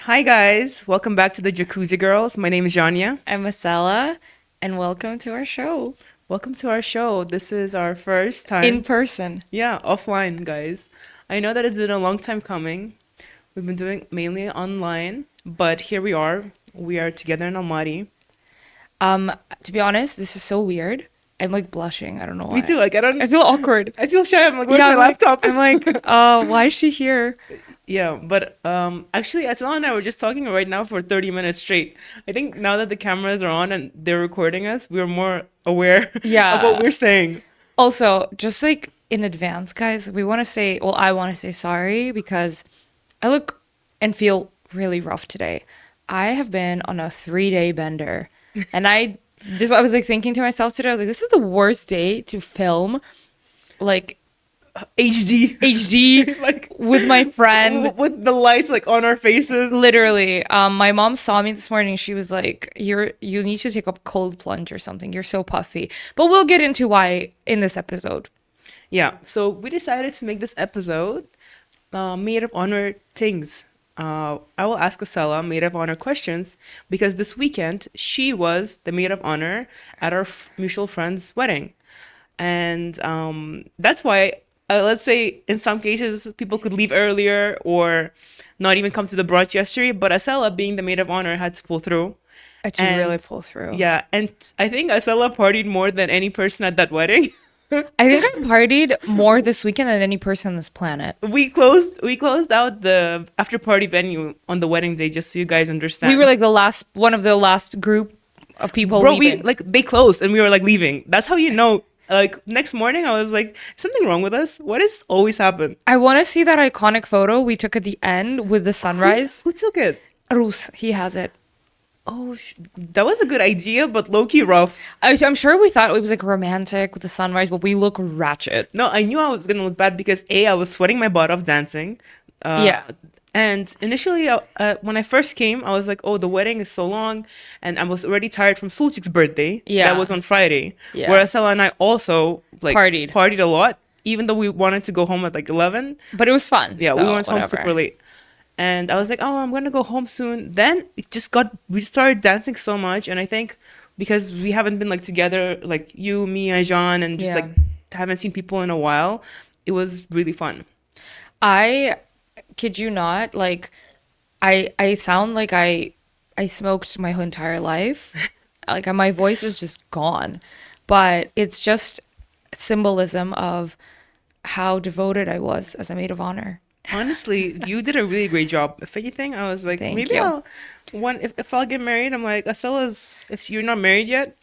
Hi guys, welcome back to the Jacuzzi Girls. My name is Janya. I'm Masala, and welcome to our show Welcome to our show. This is our first in time, person. yeah, offline, guys. I know that it's been a long time coming. We've been doing mainly online, but here we are. We are together in Almaty. Um, to be honest, this is so weird. I'm like blushing. I don't know Me too. why. Like I I don't. feel awkward. I feel shy. I'm like, where's Yeah, my laptop? why is she here? Yeah, but actually, Aslan and I were just talking right now for 30 minutes straight. I think now that the cameras are on and they're recording us, we're more aware of what Yeah. we're saying. Also, just like in advance, guys, I want to say sorry because I look and feel really rough today. I have been on a 3-day bender, and I was like thinking to myself today, I was like, this is the worst day to film like HD. HD Like with my friend. with the lights like on our faces. Literally, my mom saw me this morning. She was like, you need to take a cold plunge or something. You're so puffy." But we'll get into why in this episode. Yeah, so we decided to make this episode Maid of Honor things. I will ask Acela Maid of Honor questions because this weekend she was the Maid of Honor at our mutual friend's wedding. And that's why, let's say, in some cases, people could leave earlier or not even come to the brunch yesterday. But Acela, being the Maid of Honor, had to pull through. I had to really And pull through. yeah, and I think Acela partied more than any person at that wedding. I think I partied more this weekend than any person on this planet. We closed out the after party venue on the wedding day, just so you guys understand. We were like one of the last group of people Bro, leaving. they closed and we were like leaving. That's how you know. Like next morning, I was like, something wrong with us. What is always happen? I want to see that iconic photo we took at the end with the sunrise. Who took it? Rus, he has it. Oh, that was a good idea, but low key rough. I'm sure we thought it was like romantic with the sunrise, but we look ratchet. No, I knew I was gonna look bad because I was sweating my butt off dancing. Yeah. And initially, when I first came, I was like, "Oh, the wedding is so long," and I was already tired from Sulchik's birthday. Yeah. That was on Friday. Yeah. Whereas Ella and I also like Partied. a lot, even though we wanted to go home at like 11. But it was fun. Yeah, so we went home whatever. super late. And I was like, "Oh, I'm gonna go home soon." Then we started dancing so much, and I think because we haven't been like together, like you, me, and Jean, and just Yeah. like haven't seen people in a while, it was really fun. I kid you not, like I sound like I smoked my whole entire life. Like my voice is just gone. But it's just symbolism of how devoted I was as a maid of honor. Honestly, you did a really great job. If anything, I was like, Thank maybe you. if I'll get married, I'm like, Acela's, if you're not married yet,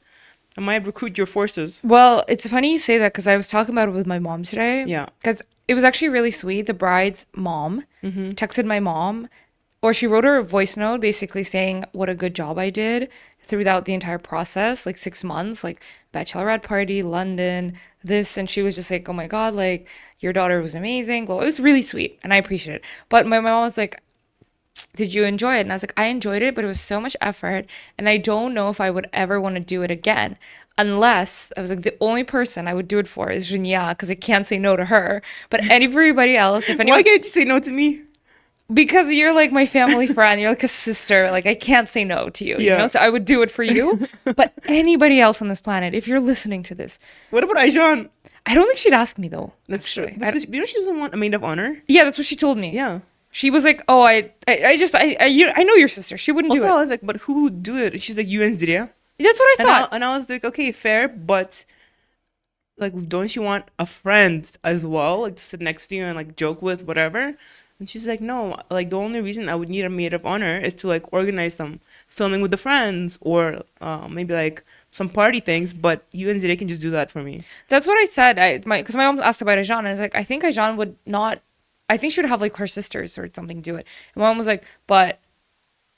I might recruit your forces. Well, it's funny you say that because I was talking about it with my mom today. Yeah. Because it was actually really sweet. The bride's mom texted my mom, or she wrote her a voice note basically saying what a good job I did throughout the entire process, like 6 months, like bachelorette party, London, this. And she was just like, oh my God, like your daughter was amazing. Well, it was really sweet and I appreciate it. But my mom was like, did you enjoy it? And I was like, I enjoyed it, but it was so much effort. And I don't know if I would ever want to do it again. Unless I was like, the only person I would do it for is Janya, because I can't say no to her. But everybody else, if anyone, Why can't you say no to me? because you're like my family friend, you're like a sister, like I can't say no to you, you Yeah. know? So I would do it for you. But anybody else on this planet, if you're listening to this, What about Aijan? I don't think she'd ask me though. That's true. actually. But you know she doesn't want a maid of honor. Yeah, that's what she told me. Yeah. She was like, "Oh, I know your sister. She wouldn't Also, do I it." was like, but who would do it? She's like, you and Ziria. That's what I thought. And I was like, okay, fair, but like, don't you want a friend as well, like to sit next to you and like joke with, whatever? And she's like, no, like the only reason I would need a maid of honor is to like organize some filming with the friends or maybe like some party things. But you and Ziria can just do that for me. That's what I said. Because my mom asked about Ajan, and I was like, I think Ajan would not. I think she would have like her sisters or something do it. And my mom was like, but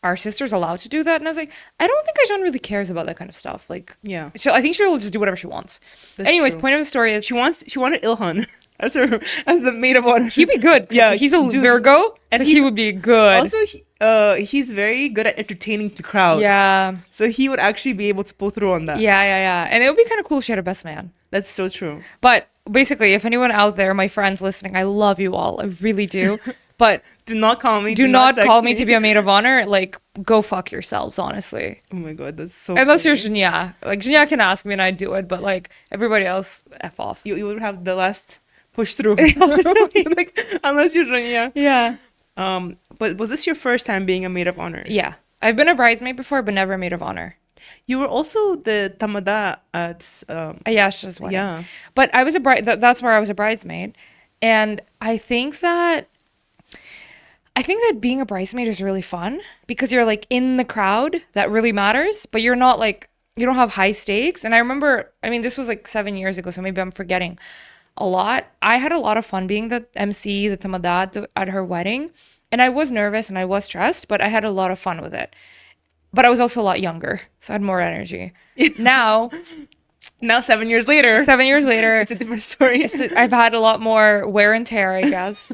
are sisters allowed to do that? And I was like, I don't think Ajan really cares about that kind of stuff. Like, Yeah, I think she'll just do whatever she wants. that's Anyways, true. point of the story is She wanted Ilhan as her as the maid of honor. he'd be good. Yeah, He's a dude. Virgo, And so he would be good. Also, he's very good at entertaining the crowd. Yeah, So he would actually be able to pull through on that. yeah. And it would be kind of cool if she had a best man. That's so true. But basically, if anyone out there, my friends listening, I love you all. I really do. But Do not call me. do not text call me to be a maid of honor. Like, go fuck yourselves, honestly. Oh my god, that's so Unless you're funny. Janya. Like, Janya can ask me and I'd do it, but like everybody else, F off. You would have the last push through. Like, unless you're Rania. Yeah. But was this your first time being a maid of honor? Yeah. I've been a bridesmaid before, but never a maid of honor. You were also the tamada at Ayasha's wedding. yeah. But I was a bride. That's where I was a bridesmaid. And I think that being a bridesmaid is really fun because you're like in the crowd that really matters, but you're not like, you don't have high stakes. And I remember, I mean, this was like 7 years ago, so maybe I'm forgetting a lot. I had a lot of fun being the MC, the tamadat at her wedding. And I was nervous and I was stressed, but I had a lot of fun with it. But I was also a lot younger, so I had more energy. Now, Now 7 years later, 7 years later, it's a different story. I've had a lot more wear and tear, I guess.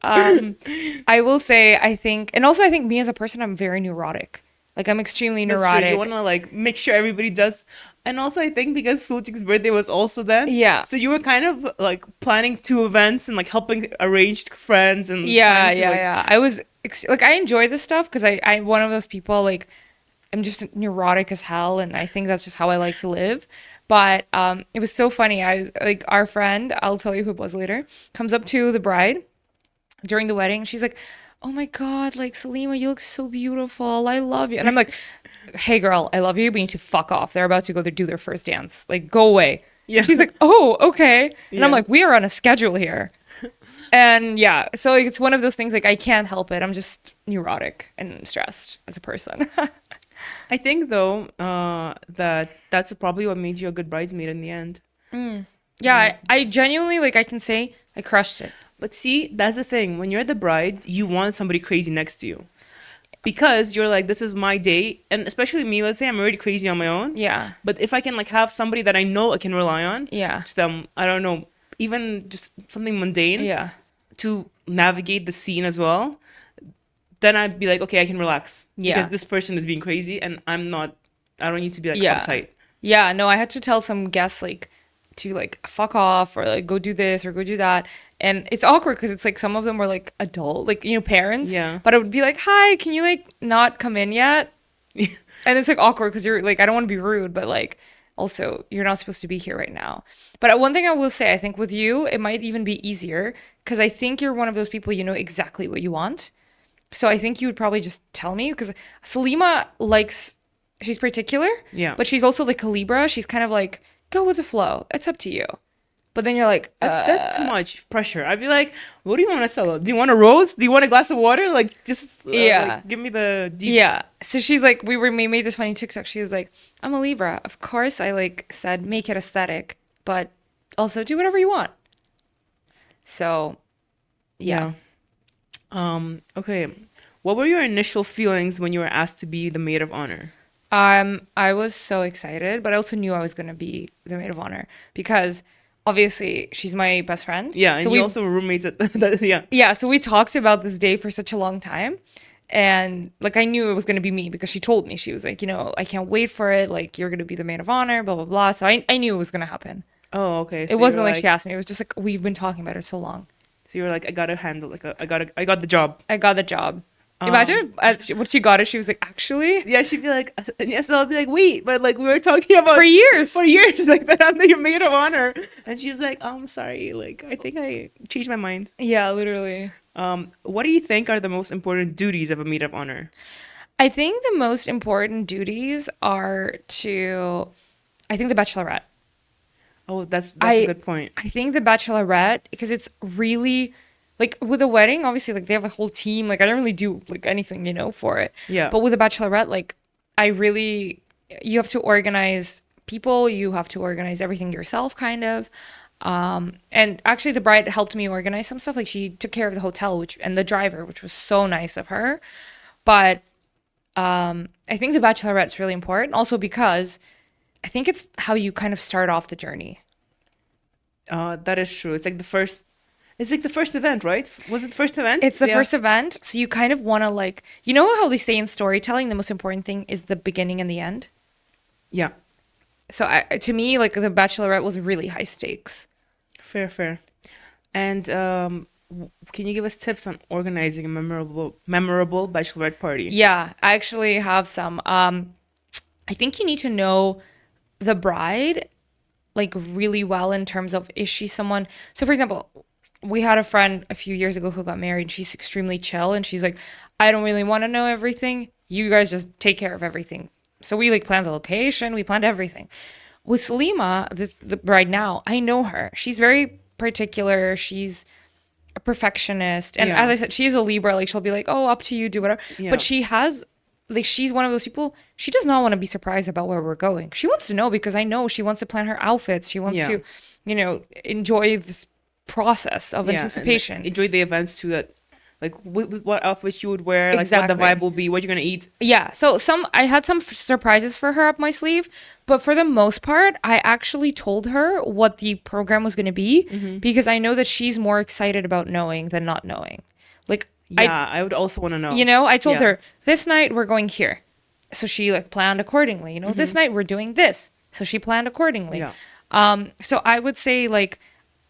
I will say, I think me as a person, I'm very neurotic. Like, I'm extremely That's true. neurotic. You want to like make sure everybody does. And also, I think because Sultik's birthday was also then. Yeah. So you were kind of like planning two events and like helping arrange friends and Yeah, trying to, yeah, like, yeah. I was like, I enjoy this stuff because I'm one of those people, like, I'm just neurotic as hell, and I think that's just how I like to live. But it was so funny. I was like, our friend, I'll tell you who it was later, comes up to the bride during the wedding. She's like, "Oh my God, like Salima, you look so beautiful. I love you." And I'm like, "Hey girl, I love you, but you need to fuck off. They're about to go do their first dance. Like, go away." Yeah. And she's like, "Oh, okay." And I'm Yeah. like, "We are on a schedule here." And yeah, so like, it's one of those things, like, I can't help it. I'm just neurotic and stressed as a person. I think though that's probably what made you a good bridesmaid in the end. Yeah, I genuinely, like, I can say I crushed it. But see, that's the thing. When you're the bride, you want somebody crazy next to you. Because you're like, this is my day. And especially me, let's say I'm already crazy on my own. Yeah. But if I can like have somebody that I know I can rely on, Yeah. just I don't know, even just something mundane Yeah. to navigate the scene as well, then I'd be like, okay, I can relax. Yeah. Because this person is being crazy and I don't need to be like Yeah. uptight. Yeah, no, I had to tell some guests, like, to like fuck off or like go do this or go do that. And it's awkward because it's like some of them were like adult, like, parents. Yeah. But I would be like, "Hi, can you like not come in yet?" And it's like awkward because you're like, I don't want to be rude, but like also you're not supposed to be here right now. But one thing I will say, I think with you, it might even be easier because I think you're one of those people, you know exactly what you want. So I think you would probably just tell me because Salima likes, she's particular. Yeah. But she's also like a Libra. She's kind of like, go with the flow. It's up to you. But then you're like, That's too much pressure. I'd be like, what do you want to sell? Do you want a rose? Do you want a glass of water? Like, just Yeah. like, give me the deets. yeah. So she's like, we made this funny TikTok. She was like, I'm a Libra. Of course, I like said, make it aesthetic, but also do whatever you want. So, yeah. Okay. What were your initial feelings when you were asked to be the maid of honor? I was so excited, but I also knew I was going to be the maid of honor because obviously she's my best friend. Yeah, and so you also were roommates at that. Yeah. Yeah, so we talked about this day for such a long time. And like I knew it was going to be me because she told me, she was like, I can't wait for it. Like, you're going to be the maid of honor, blah, blah, blah. So I knew it was going to happen. Oh, okay. So It wasn't you were like she asked me. It was just like, we've been talking about it so long. So you were like, I gotta handle. Like, I got the job. I got the job. Imagine what she got it. She was like, actually, Yeah, she'd be like, and yes, I'll be like, wait, but like we were talking about for years. for years, like that I'm your maid of honor, and she's like, oh, I'm sorry, like I think I changed my mind. Yeah, literally. What do you think are the most important duties of a maid of honor? I think the most important duties are I think the Bachelorette. Oh, that's a good point. I think the Bachelorette, because it's really like with a wedding, obviously, like they have a whole team. Like I don't really do like anything, for it. Yeah. But with a Bachelorette, like you have to organize people, you have to organize everything yourself, kind of. And actually, the bride helped me organize some stuff. Like she took care of the hotel, and the driver, which was so nice of her. But I think the Bachelorette's really important, also because I think it's how you kind of start off the journey. That is true. It's like the first. It's like the first event, right? Was it the first event? It's the Yeah. first event, so you kind of want to like, how they say in storytelling, the most important thing is the beginning and the end. Yeah. So to me, like the Bachelorette was really high stakes. Fair. And Can you give us tips on organizing a memorable bachelorette party? Yeah, I actually have some. I think you need to know the bride like really well in terms of, is she someone, so for example, we had a friend a few years ago who got married. She's extremely chill and she's like, I don't really want to know everything. You guys just take care of everything. So we like planned the location, we planned everything. With Salima, this the bride now, I know her. She's very particular. She's a perfectionist. And as Yeah. I said, she's a Libra. Like she'll be like, oh, up to you, do whatever. But Yeah. she has, like, she's one of those people, she does not want to be surprised about where we're going. She wants to know because I know she wants to plan her outfits. She wants Yeah. to, enjoy this process of Yeah. And like, anticipation. enjoy the events too. That like what outfits you would wear, like what the Exactly. vibe will be, what you're gonna eat. Yeah. So I had some surprises for her up my sleeve, but for the most part, I actually told her what the program was going to be because I know that she's more excited about knowing than not knowing. Like Yeah, I would also want to know. I told Yeah. her this night we're going here. So she like planned accordingly. This night we're doing this. So she planned accordingly. Yeah. So I would say like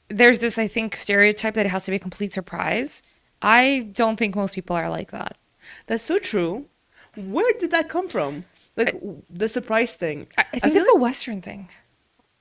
there's this, I think, stereotype that it has to be a complete surprise. I don't think most people are like that. That's so true. Where did that come from? Like the surprise thing. I think feel it's a Western thing.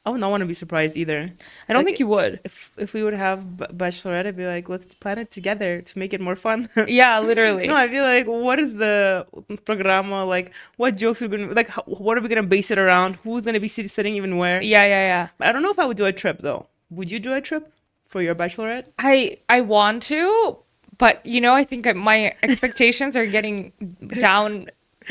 I would not want to be surprised either. I don't Like, think you would. if we would have Bachelorette, I'd be like, let's plan it together to make it more fun. Yeah, literally. No, I feel like, what is the programa? Like, what jokes are we gonna like? What are we gonna base it around? Who's gonna be sitting even where? Yeah, yeah, yeah. I don't know if I would do a trip though. Would you do a trip for your Bachelorette? I want to, but I think my expectations are getting down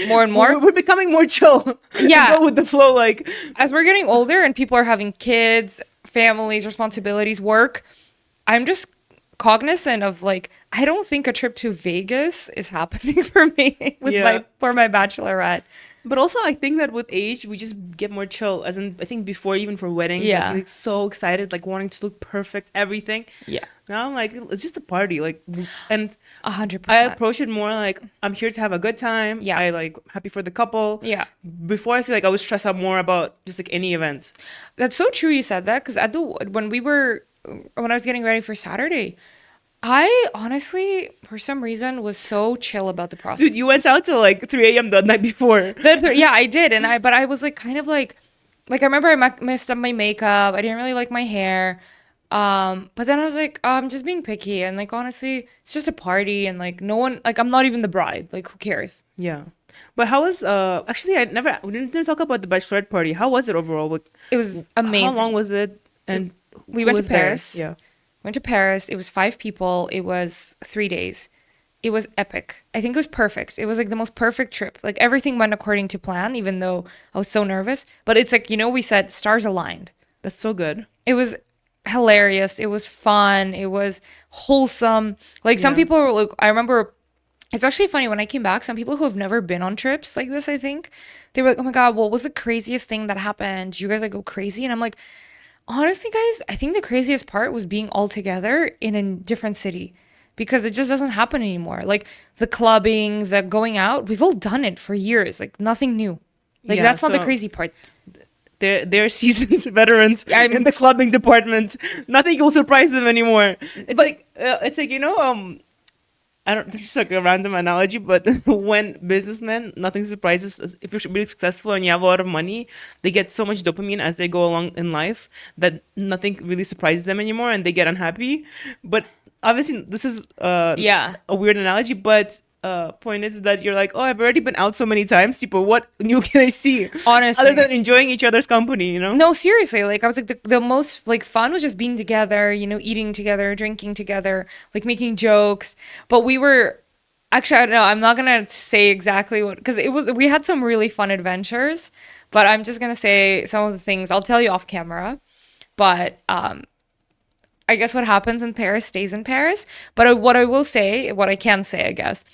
more and more. We're becoming more chill. Yeah. Go with the flow. Like, As we're getting older and people are having kids, families, responsibilities, work, I'm just cognizant of like, I don't think a trip to Vegas is happening for me with Yeah. my bachelorette. but also I think that with age we just get more chill. As in, I think before even for weddings, Yeah. like so excited, like wanting to look perfect, everything. Yeah. Now I'm like, it's just a party, like, and 100%. I approach it more like I'm here to have a good time. Yeah. I like happy for the couple. Yeah. Before I feel like I would stress out more about just like any event. That's so true you said that because when I was getting ready for Saturday, I honestly, for some reason, was so chill about the process. Dude, you went out till like 3 a.m. the night before. Yeah, I did, but I was like kind of like I remember I messed up my makeup. I didn't really like my hair, but then I was like, I'm just being picky, and like honestly, it's just a party, and like no one, like I'm not even the bride. Like who cares? Yeah. But how was actually we didn't talk about the bachelorette party. How was it overall? Like, It was amazing. how long was it? And We who went to was there? Paris. Yeah. Went to Paris. It was 5 people. It was 3 days. It was epic. I think it was perfect. It was like the most perfect trip. Like everything went according to plan, even though I was so nervous. But it's like, we said stars aligned. That's so good. It was hilarious. It was fun. It was wholesome. Like some Yeah. people were like, I remember it's actually funny when I came back, some people who have never been on trips like this, I think, they were like, oh my God, what was the craziest thing that happened? Did you guys like go crazy? And I'm like, honestly, guys, I think the craziest part was being all together in a different city because it just doesn't happen anymore. Like the clubbing, the going out, we've all done it for years. Like nothing new. Like Yeah, that's not the so- crazy part. They're seasoned veterans I'm- in the clubbing department. Nothing will surprise them anymore. It's like I don't. This is just like a random analogy, but when businessmen, nothing surprises us. If you're really successful and you have a lot of money, they get so much dopamine as they go along in life that nothing really surprises them anymore, and they get unhappy. But obviously, this is Yeah. a weird analogy, but point is that you're like, oh, I've already been out so many times, people. What new can I see? Honestly. Other than enjoying each other's company, you know? No, seriously. Like I was like the most like fun was just being together, eating together, drinking together, like making jokes. But we were actually, I don't know, I'm not gonna say exactly what because we had some really fun adventures, but I'm just gonna say some of the things I'll tell you off camera. But I guess what happens in Paris stays in Paris. But what I will say, what I can say, I guess,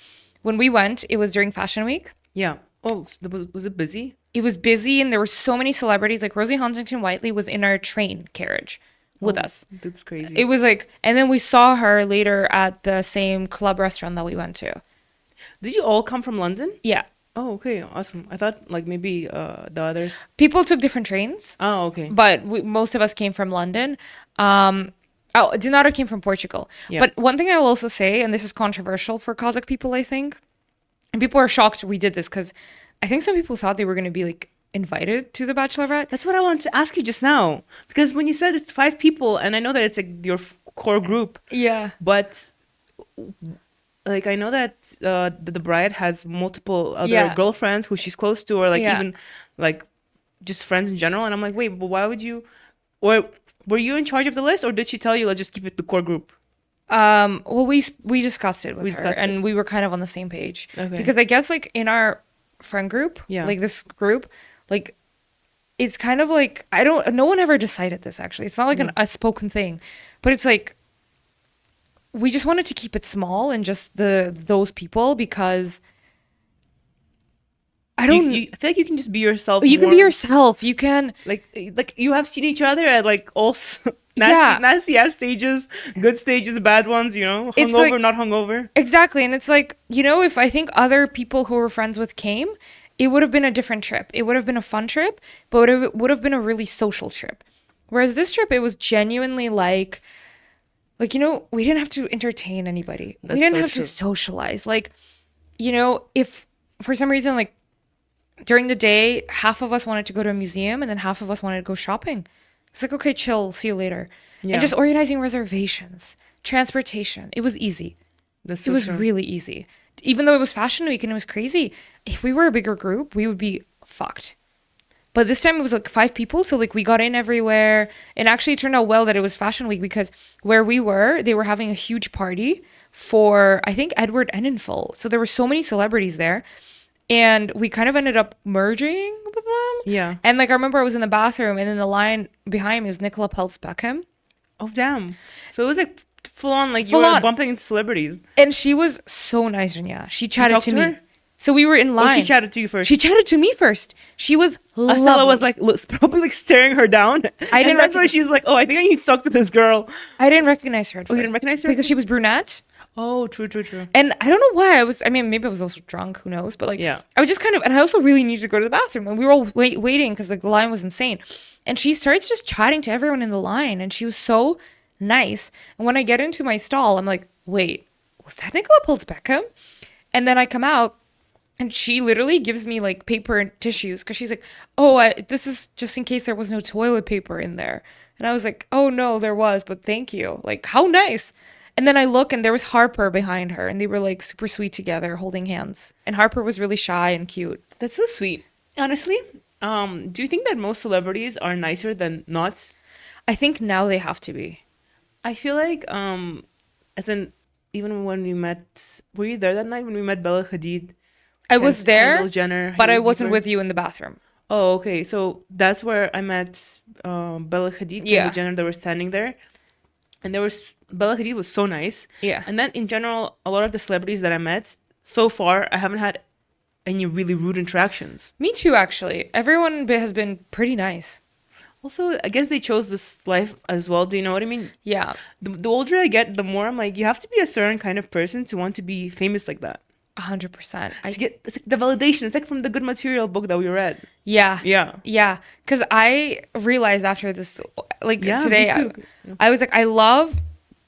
when we went, it was during Fashion Week. Yeah. Oh, was it busy? It was busy and there were so many celebrities. Like Rosie Huntington-Whiteley was in our train carriage with us. That's crazy. It was like, and then we saw her later at the same club restaurant that we went to. Did you all come from London? Yeah. Oh, okay, awesome. I thought like maybe the others. People took different trains, Oh, okay. but most of us came from London. Oh, dinara came from Portugal. Yeah. But one thing I will also say, and this is controversial for Kazakh people, I think, and people are shocked we did this because I think some people thought they were going to be like invited to the Bachelorette. That's what I wanted to ask you just now. Because when you said it's 5 people, and I know that it's like your core group, Yeah. but like I know that the bride has multiple other Yeah. girlfriends who she's close to, or like Yeah. even like just friends in general. And I'm like, wait, but why would you? Or were you in charge of the list, or did she tell you let's just keep it the core group? Well, we discussed it with her, discussed and we were kind of on the same page. Okay. Because I guess like in our friend group, Yeah. like this group, like it's kind of like no one ever decided this actually. It's not like a spoken thing, but it's like we just wanted to keep it small and just those people because I don't. I feel like you can just be yourself. You can be more. yourself. You can. Like you have seen each other at like all Yeah. nasty ass stages, good stages, bad ones. You know, It's hungover, like- not hungover. Exactly. And it's like, if I think other people who we're friends with came, it would have been a different trip. It would have been a fun trip, but it would have been a really social trip. Whereas this trip, it was genuinely like, we didn't have to entertain anybody. That's We didn't so have true. to socialize. Like, if for some reason, like during the day, half of us wanted to go to a museum and then half of us wanted to go shopping. It's like, okay, chill, see you later. Yeah. And just organizing reservations, transportation. It was easy. That's It so was true. really easy. Even though it was Fashion Week and it was crazy, if we were a bigger group, we would be fucked. But this time it was like 5 people, so like we got in everywhere. And actually it turned out well that it was Fashion Week because where we were, they were having a huge party for, I think, Edward Enninful. So there were so many celebrities there. And we kind of ended up merging with them. Yeah. And like I remember I was in the bathroom and in the line behind me was Nicola Peltz Beckham. Oh damn! So it was like full on, like you Full were on. bumping into celebrities. And she was so nice, Janya. She chatted talked to to me. her? So we were in Oh, line. she chatted to you first. She chatted to me first. She was lovely. Estella was like probably like staring her down. I didn't And that's why she's like, oh, I think I need to talk to this girl. I didn't recognize her at first. Oh, you didn't recognize her? Because she was brunette. Oh, true. And I don't know why maybe I was also drunk, who knows? But like, Yeah. I was just and I also really needed to go to the bathroom. And we were all waiting because like the line was insane. And she starts just chatting to everyone in the line. And she was so nice. And when I get into my stall, I'm like, wait, was that Nicola Peltz Beckham? And then I come out and she literally gives me like paper and tissues because she's like, oh, this is just in case there was no toilet paper in there. And I was like, oh no, there was, but thank you. Like, how nice. And then I look and there was Harper behind her and they were like super sweet together holding hands. And Harper was really shy and cute. That's so sweet. Honestly, do you think that most celebrities are nicer than not? I think now they have to be. I feel like, as in, even when we met, were you there that night when we met Bella Hadid? I was there, Kendall Jenner, but I Hailey wasn't Bieber? with you in the bathroom. Oh, okay. So that's where I met Bella Hadid, Yeah. Kendall Jenner. They were standing there, and Bella Hadid was so nice. Yeah. And then in general, a lot of the celebrities that I met so far, I haven't had any really rude interactions. Me too, actually. Everyone has been pretty nice. Also, I guess they chose this life as well. Do you know what I mean? Yeah. The older I get, the more I'm like, you have to be a certain kind of person to want to be famous like that. 100%. To get it's like the validation. It's like from the Good Material book that we read. Yeah. Yeah. Yeah. Because I realized after this, like Yeah, today, me too. I was like, I love,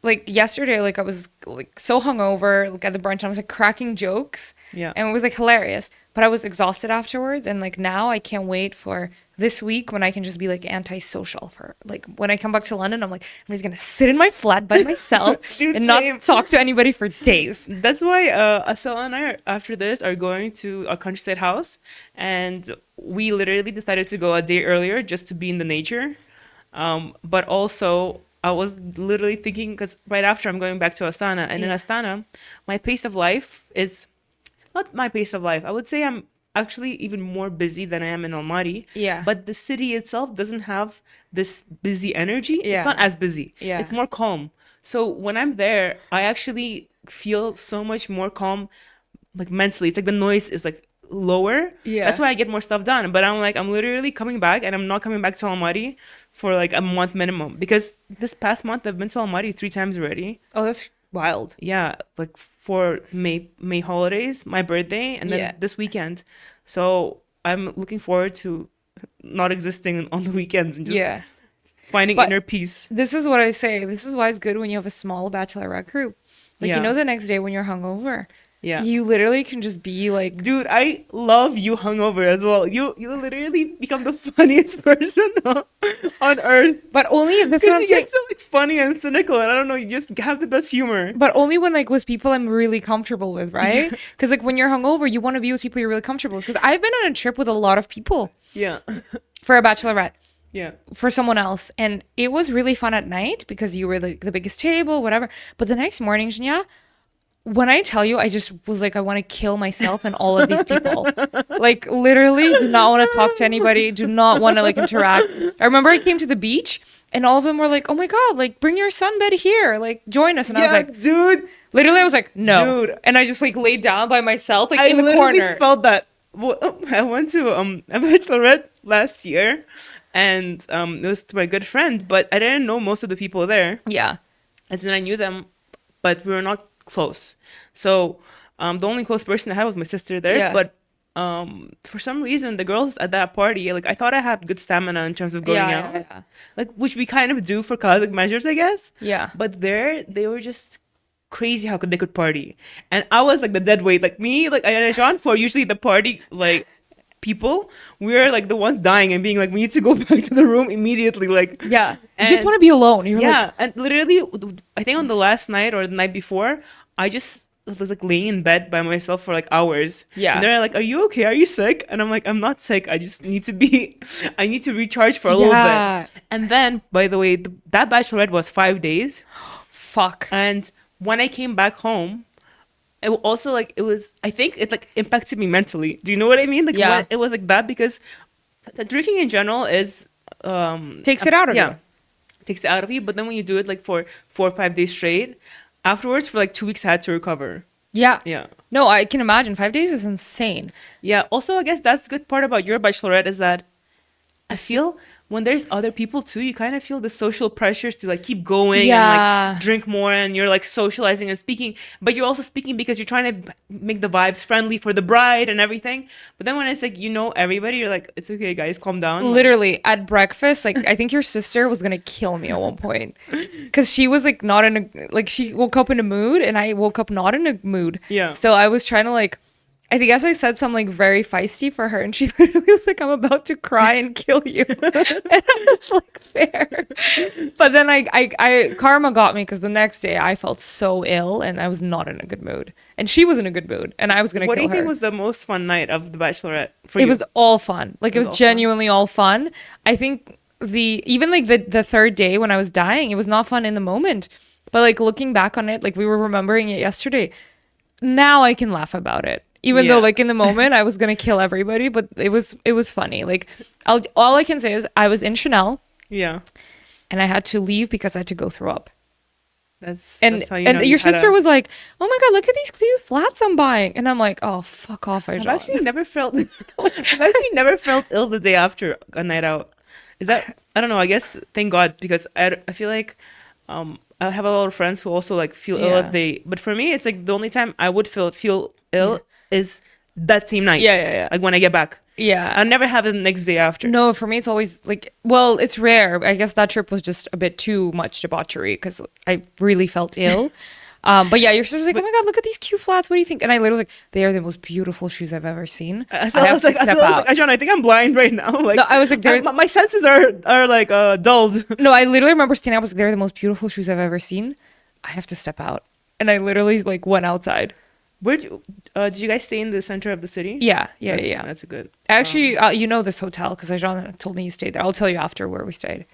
like yesterday, like I was like so hungover, like at the brunch, I was like cracking jokes. Yeah. And it was like hilarious. But I was exhausted afterwards. And like now I can't wait for this week when I can just be like antisocial for like when I come back to London, I'm like, I'm just going to sit in my flat by myself Dude, and same. not talk to anybody for days. That's why Asela and I, after this, are going to a countryside house. And we literally decided to go a day earlier just to be in the nature. But also, I was literally thinking, because right after I'm going back to Astana. And in Yeah. Astana, my pace of life is not my pace of life. I would say I'm actually even more busy than I am in Almaty. Yeah. But the city itself doesn't have this busy energy. Yeah. It's not as busy. Yeah. It's more calm. So when I'm there, I actually feel so much more calm, like mentally. It's like the noise is like lower. Yeah. That's why I get more stuff done. But I'm literally coming back, and I'm not coming back to Almaty for like a month minimum, because this past month I've been to Almaty 3 times already. Oh, that's wild. Yeah, like for May holidays, my birthday, and then Yeah. this weekend. So I'm looking forward to not existing on the weekends and just Yeah. finding But inner peace. this is what I say. This is why it's good when you have a small bachelorette group. Like, Yeah. you know, the next day when you're hungover, Yeah. you literally can just be like, Dude, I love you hungover as well. You literally become the funniest person on earth. but only, that's what Because I'm you saying. get so like funny and cynical, and I don't know, you just have the best humor. But only when like with people I'm really comfortable with, right? Because like when you're hungover, you want to be with people you're really comfortable with. Because I've been on a trip with a lot of people Yeah. for a bachelorette, Yeah. for someone else, and it was really fun at night because you were like the biggest table, whatever. But the next morning, Janya, when I tell you, I just was like, I want to kill myself and all of these people. Like, literally, do not want to talk to anybody, do not want to like interact. I remember I came to the beach and all of them were like, oh my God, like, bring your sunbed here, like, join us. And I was like, dude, literally, I was like, no. Dude. And I just like laid down by myself, like I in the literally corner. felt that. Well, I went to a bachelorette last year, and it was to my good friend, but I didn't know most of the people there. Yeah. As in, I knew them, but we were not close. So the only close person I had was my sister there. Yeah. But for some reason, the girls at that party, like I thought I had good stamina in terms of going out, Yeah. like which we kind of do for cosmic measures, I guess. Yeah. But there, they were just crazy how they could party, and I was like the dead weight. Like me, like and Jean for usually the party like people, we're like the ones dying and being like, we need to go back to the room immediately. Like Yeah. You and- just want to be alone. You're yeah, like, and literally, I think on the last night or the night before, I just was like laying in bed by myself for like hours. Yeah. And they're like, "Are you okay? Are you sick?" And I'm like, "I'm not sick. I just need to be, I need to recharge for a little Yeah. bit." And then, by the way, that bachelorette was 5 days, fuck. and when I came back home, it also like it was. I think it like impacted me mentally. Do you know what I mean? Like, Yeah. it was like that because the drinking in general is Takes it out of you. takes it out of you. But then when you do it like for 4 or 5 days straight, afterwards for like 2 weeks I had to recover. Yeah. Yeah. No, I can imagine. 5 days is insane. Yeah. Also, I guess that's the good part about your bachelorette is that I feel when there's other people too, you kind of feel the social pressures to like keep going Yeah. and like drink more, and you're like socializing and speaking, but you're also speaking because you're trying to make the vibes friendly for the bride and everything. But then when it's like, you know, everybody, you're like, it's okay, guys, calm down. Like, Literally at breakfast, like I think your sister was gonna kill me at one point because she was like not in a like she woke up in a mood and I woke up not in a mood. Yeah. So I was trying to like, I guess I said something like very feisty for her, and she literally was like, "I'm about to cry and kill you," and I was like, "Fair." But then I karma got me because the next day I felt so ill and I was not in a good mood, and she was in a good mood, and I was gonna what do kill you think her. was the most fun night of the bachelorette for It you? was all fun. Like it was all fun? genuinely all fun. I think even like the third day when I was dying, it was not fun in the moment. But like looking back on it, like we were remembering it yesterday. Now I can laugh about it. Even though Yeah. like in the moment I was gonna kill everybody, but it was funny. Like all I can say is I was in Chanel Yeah. and I had to leave because I had to go throw up. That's how you And know your you had sister a- was like, "Oh my God, look at these clear flats I'm buying," and I'm like, "Oh fuck off, I've Arjan." actually never felt I've actually never felt ill the day after a night out. Is that I don't know, I guess thank God, because I feel like I have a lot of friends who also like feel ill Yeah. if they, but for me it's like the only time I would feel ill is that same night. Yeah. Like when I get back. Yeah. I never have it the next day after. No, for me, it's always like, well, it's rare. I guess that trip was just a bit too much debauchery because I really felt ill. But yeah, your sister's like, "Oh my God, look at these cute flats. What do you think?" And I literally was like, "They are the most beautiful shoes I've ever seen." I have to step out. John, I think I'm blind right now. Like No, I was like, my senses are like dulled. No, I literally remember standing up. I was like, "They're the most beautiful shoes I've ever seen. I have to step out." And I literally like went outside. Where did you guys stay in the center of the city? Yeah. That's a good. Actually, you know this hotel because Jean told me you stayed there. I'll tell you after where we stayed.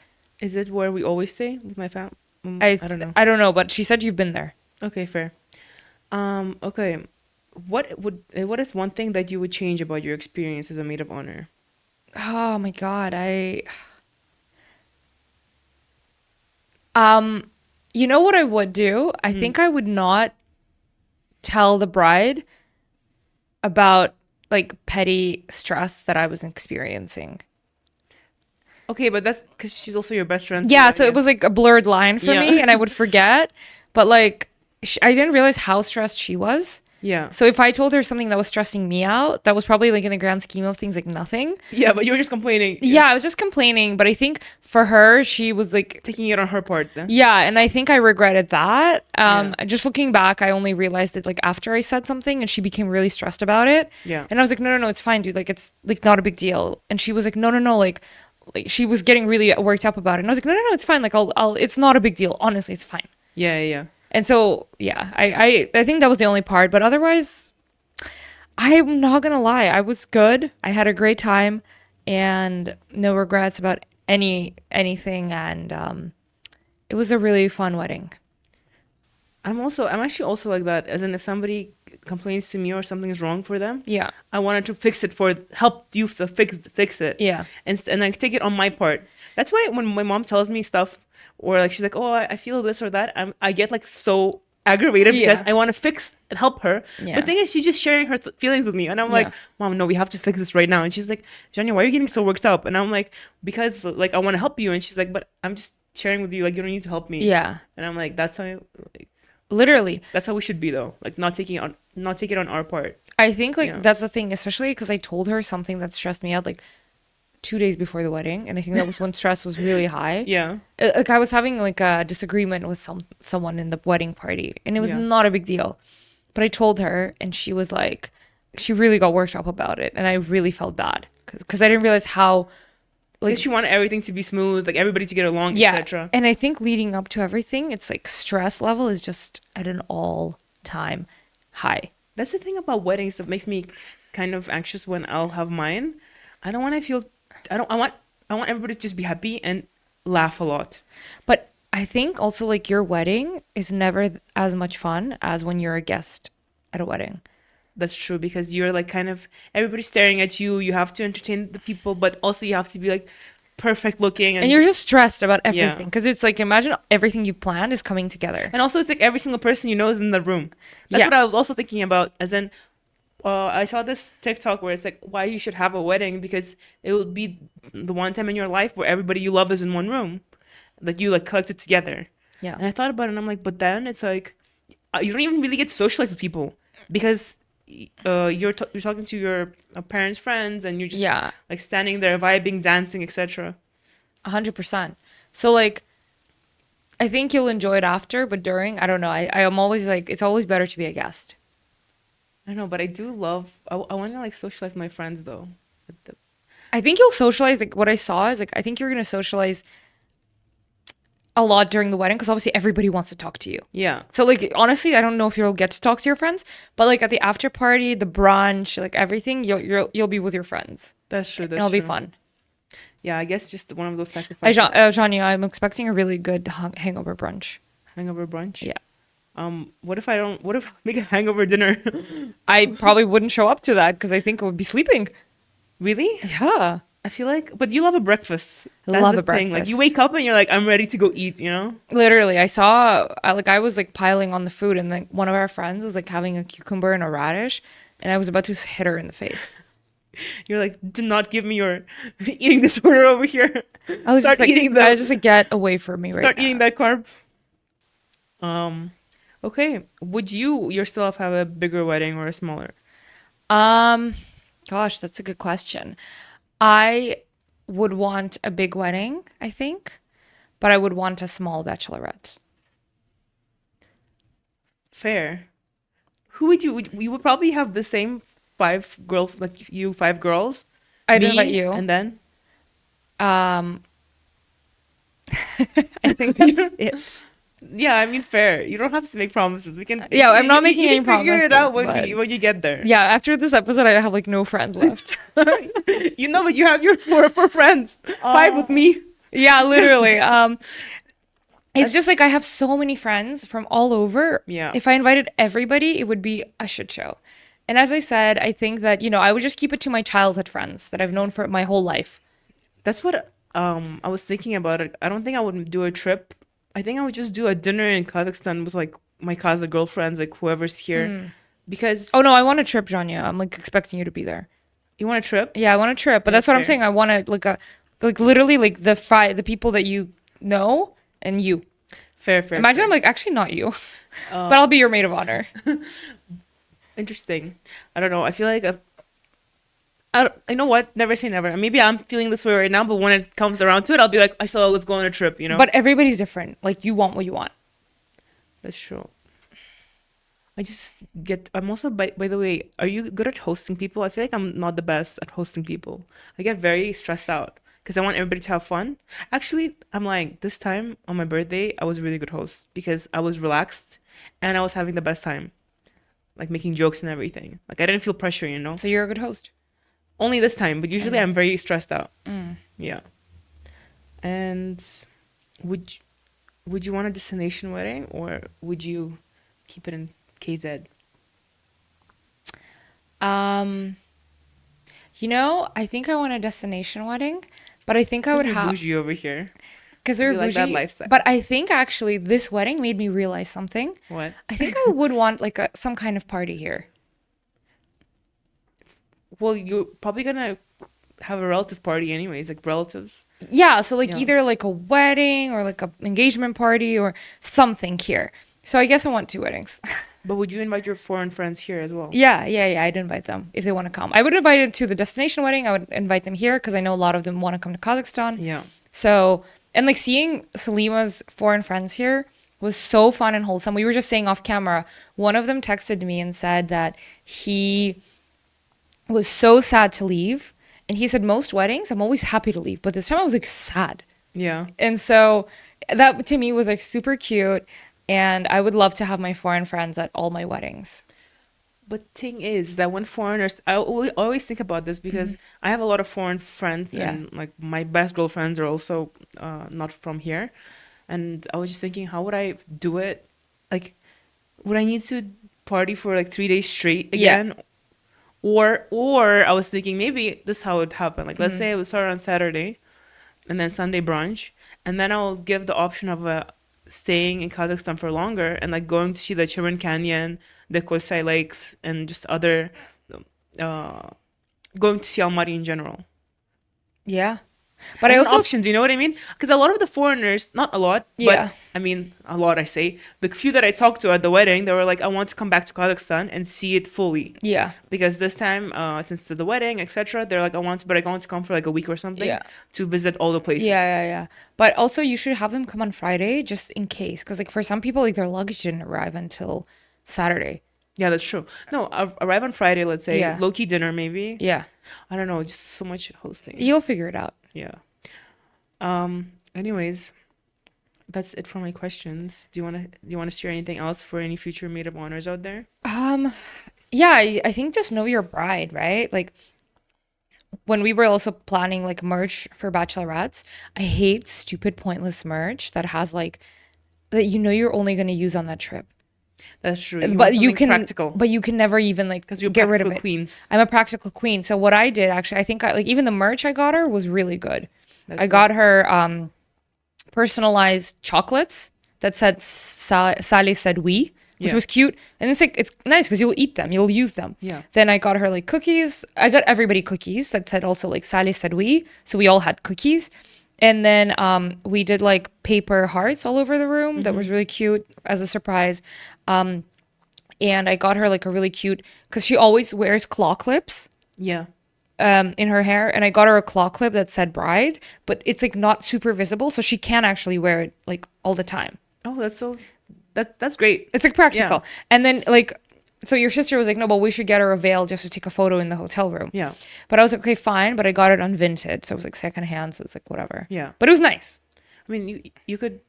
Is it where we always stay with my fam? I don't know. I don't know, but she said you've been there. Okay, fair. Okay. What is one thing that you would change about your experience as a maid of honor? Oh my God, you know what I would do? I think I would not tell the bride about like petty stress that I was experiencing. Okay, but that's because she's also your best friend. Yeah, so it was like a blurred line for Yeah. me and I would forget, but like I didn't realize how stressed she was. Yeah. So if I told her something that was stressing me out, that was probably like in the grand scheme of things, like nothing. Yeah, but you were just complaining. Yeah, I was just complaining, but I think for her, she was like, Taking it on her part then. yeah, and I think I regretted that. Yeah. Just looking back, I only realized it like after I said something, and she became really stressed about it. Yeah. And I was like, no, no, no, it's fine, dude. Like it's like not a big deal. And she was like, no, no, no, like she was getting really worked up about it. And I was like, no, no, no, it's fine. Like I'll, it's not a big deal. Honestly, it's fine. Yeah, yeah, yeah. And so yeah, I think that was the only part, but otherwise, I'm not gonna lie, I was good. I had a great time, and no regrets about anything. And it was a really fun wedding. I'm actually also like that. As in, if somebody complains to me or something is wrong for them, Yeah, I wanted to fix it help you to fix it. yeah, And like take it on my part. That's why when my mom tells me stuff, or like she's like, oh, I feel this or that, I get like so aggravated because Yeah. I want to fix and help her. Yeah. But the thing is, she's just sharing her feelings with me, and I'm Yeah. like, Mom, no, we have to fix this right now. And she's like, Janya, why are you getting so worked up? And I'm like, because like I want to help you. And she's like, but I'm just sharing with you. Like you don't need to help me. yeah. And I'm like, like, Literally, that's how we should be though. Like not take it on our part. I think like Yeah. that's the thing, especially because I told her something that stressed me out like 2 days before the wedding, and I think that was when stress was really high. Yeah. Like I was having like a disagreement with someone in the wedding party, and it was Yeah. not a big deal. But I told her, and she was like, she really got worked up about it, and I really felt bad because I didn't realize how like Because she wanted everything to be smooth, like everybody to get along, yeah. etc. And I think leading up to everything, it's like stress level is just at an all-time high. That's the thing about weddings that makes me kind of anxious when I'll have mine. I don't want to feel. I want everybody to just be happy and laugh a lot. But I think also like your wedding is never as much fun as when you're a guest at a wedding. That's true because you're like kind of everybody's staring at you. You have to entertain the people, but also you have to be like perfect looking And you're just stressed about everything Yeah. because it's like imagine everything you've planned is coming together. And also, it's like every single person you know is in the room. That's Yeah. what I was also thinking about. As in, I saw this TikTok where it's like why you should have a wedding because it will be the one time in your life where everybody you love is in one room, that you like collected together. Yeah. And I thought about it, and I'm like, but then it's like you don't even really get to socialize with people because you're talking to your parents' friends, and you're just Yeah. like standing there vibing, dancing, etc. 100%. So like I think you'll enjoy it after, but during, I don't know. I am always like it's always better to be a guest. I don't know, but I do love. I want to like socialize with my friends though. I think you'll socialize. Like what I saw is like I think you're gonna socialize a lot during the wedding because obviously everybody wants to talk to you. Yeah. So like honestly, I don't know if you'll get to talk to your friends, but like at the after party, the brunch, like everything, you'll be with your friends. That's true. And That's it'll be true. fun. Yeah, I guess just one of those I sacrifices. Janya, I'm expecting a really good hangover brunch. Hangover brunch. Yeah. What if I don't? What if I make a hangover dinner? I probably wouldn't show up to that because I think I would be sleeping. Really? Yeah. I feel like, but you love a breakfast. That's Love the a thing. Like you breakfast. wake up and you're like, I'm ready to go eat. You know? Literally, I was like piling on the food, and like one of our friends was like having a cucumber and a radish, and I was about to hit her in the face. You're like, do not give me your eating disorder over here. I was Start just like, eating I that. was just like, get away from me right Start now. eating that carb. Okay. Would you yourself have a bigger wedding or a smaller? Gosh, that's a good question. I would want a big wedding, I think, but I would want a small bachelorette. Fair. Who would you? You would probably have the same five girls. I don't know about Me, you. and then Um, I think that's it. yeah, I mean fair. You don't have to make promises. We can. Yeah, I'm not making you any can figure it out promises, but- when you get there. Yeah, after this episode, I have like no friends left. You know, but you have your four friends. Five with me. Yeah, literally. It's just like I have so many friends from all over. Yeah. If I invited everybody, it would be a shit show. And as I said, I think that, I would just keep it to my childhood friends that I've known for my whole life. That's what I was thinking about it. I don't think I would do a trip. I think I would just do a dinner in Kazakhstan with like my Kazakh girlfriends, like whoever's here. Because Oh no, I want a trip, Janya. I'm like expecting you to be there. you want a trip? Yeah, I want a trip, but that's what I'm fair. saying. I want to like literally like the people that you know and you. Fair. Imagine I'm like actually not you, but I'll be your maid of honor. Interesting. I don't know. I feel like I know what? Never say never. Maybe I'm feeling this way right now, but when it comes around to it, I'll be like, I still let's go on a trip. But everybody's different. Like you want what you want. That's true. I just get. I'm also by the way. Are you good at hosting people? I feel like I'm not the best at hosting people. I get very stressed out because I want everybody to have fun. Actually, I'm lying. This time on my birthday, I was a really good host because I was relaxed and I was having the best time, like making jokes and everything. Like I didn't feel pressure. So you're a good host. Only this time, but usually I'm very stressed out. Yeah. And would would you want a destination wedding or would you keep it in KZ? Um, I think I want a destination wedding, but I think I Because would we're have bougie over here. because they're We like that bougie. lifestyle. But I think actually this wedding made me realize something. What? I think I would want like some kind of party here. Well, you're probably gonna have a relative party anyways, like relatives. Yeah, so like Yeah. either like a wedding or like a engagement party or something here. So I guess I want two weddings. But would you invite your foreign friends here as well? Yeah. I'd invite them if they want to come. I would invite them to the destination wedding. I would invite them here because I know a lot of them want to come to Kazakhstan. Yeah. So, and like seeing Salima's foreign friends here was so fun and wholesome. We were just saying off camera, one of them texted me and said that he was so sad to leave. And he said, most weddings, I'm always happy to leave. But this time I was like sad. Yeah. And so that to me was like super cute. And I would love to have my foreign friends at all my weddings. But thing is that when foreigners, I always think about this because I have a lot of foreign friends Yeah. and like my best girlfriends are also not from here. And I was just thinking, how would I do it? Like, would I need to party for like 3 days straight Yeah. again? Or I was thinking maybe this is how it would happen. Like, let's say it would start on Saturday and then Sunday brunch, and then I'll give the option of staying in Kazakhstan for longer and like going to see the Chirin Canyon, the Kosai Lakes, and just other uh, going to see Almaty in general. Yeah. But As I an also, options, you know what I mean? Because a lot of the foreigners, not a lot, Yeah. but I mean a lot. I say the few that I talked to at the wedding, they were like, "I want to come back to Kazakhstan and see it fully." yeah. Because this time, since the wedding, etc., they're like, but I want to come for like a week or something Yeah. to visit all the places. Yeah. But also, you should have them come on Friday just in case. Because, like, for some people, like, their luggage didn't arrive until Saturday. Yeah, that's true. No, arrive on Friday, let's say, Yeah. low key dinner maybe. Yeah. I don't know, just so much hosting. You'll figure it out. Yeah. Anyways, that's it for my questions. Do you want to share anything else for any future maid of honors out there? Yeah, I think just know your bride, right? Like, when we were also planning, like, merch for bachelorettes, I hate stupid, pointless merch that has, like, that you're only going to use on that trip. That's true. You But want you something can, practical but you can never even, like, because you're get rid of practical it. queens. I'm a practical queen. So what I did actually, I think like even the merch I got her was really good. That's I it. got her personalized chocolates that said Sally said we, which Yeah. was cute. And it's like it's nice because you'll eat them, you'll use them. Yeah. Then I got her like cookies. I got everybody cookies that said also like Sally said we. So we all had cookies. And then we did like paper hearts all over the room. That was really cute as a surprise. And I got her like a really cute because she always wears claw clips Yeah. in her hair, and I got her a claw clip that said bride, but it's like not super visible, so she can actually wear it like all the time. Oh, that's great. It's like practical. And then like, so your sister was like, no, but we should get her a veil just to take a photo in the hotel room. Yeah. But I was like, okay, fine. But I got it on Vinted, so it was like secondhand, so it's like whatever. Yeah. But it was nice. I mean, you could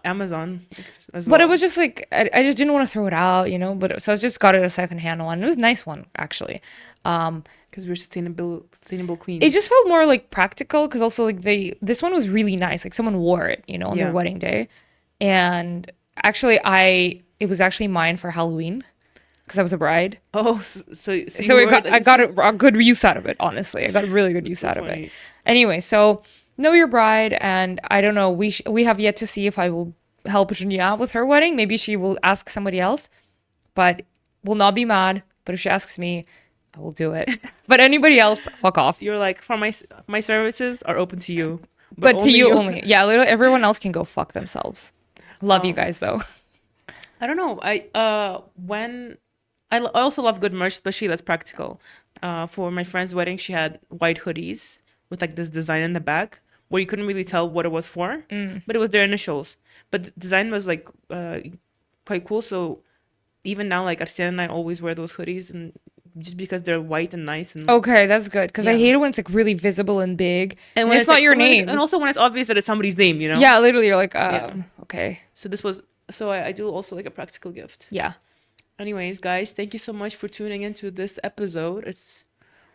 Amazon as But well. it was just like I just didn't want to throw it out, But so I just got it a secondhand one. It was a nice one actually. because we're sustainable queens. It just felt more like practical because also like this one was really nice. Like someone wore it, on Yeah. their wedding day, and actually it was actually mine for Halloween because I was a bride. Oh, so you So wore it I got a good use out of it. Honestly, I got a really good use out of funny. it. Anyway, so know your bride, and I don't know. We have yet to see if I will help Junia with her wedding. Maybe she will ask somebody else, but will not be mad. But if she asks me, I will do it. But anybody else, fuck off. You're like, for my services are open to you, But to you only. Yeah, everyone else can go fuck themselves. Love you guys though. I don't know. When I also love good merch, especially that's practical. For my friend's wedding, she had white hoodies with like this design in the back where you couldn't really tell what it was for, but it was their initials. But the design was like quite cool. So even now, like Arsen and I always wear those hoodies, and just because they're white and nice, and Okay, that's good because I Yeah. hate it when it's like really visible and big, and when it's not like, your when name. and also when it's obvious that it's somebody's name, you know. Yeah, literally, you're like, Yeah. okay, So this was I do also like a practical gift. yeah. Anyways, guys, thank you so much for tuning into this episode. It's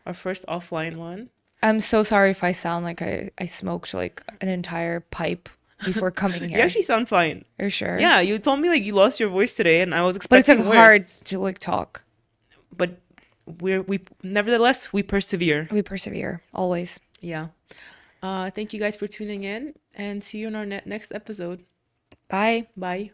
our first offline one. I'm so sorry if I sound like I smoked like an entire pipe before coming You here. actually sound fine. Are you sure? Yeah, you told me like you lost your voice today, and I was But it's like expecting worse. hard to like talk. But we nevertheless we persevere. We persevere always. Yeah. Thank you guys for tuning in, and see you in our next episode. Bye. Bye.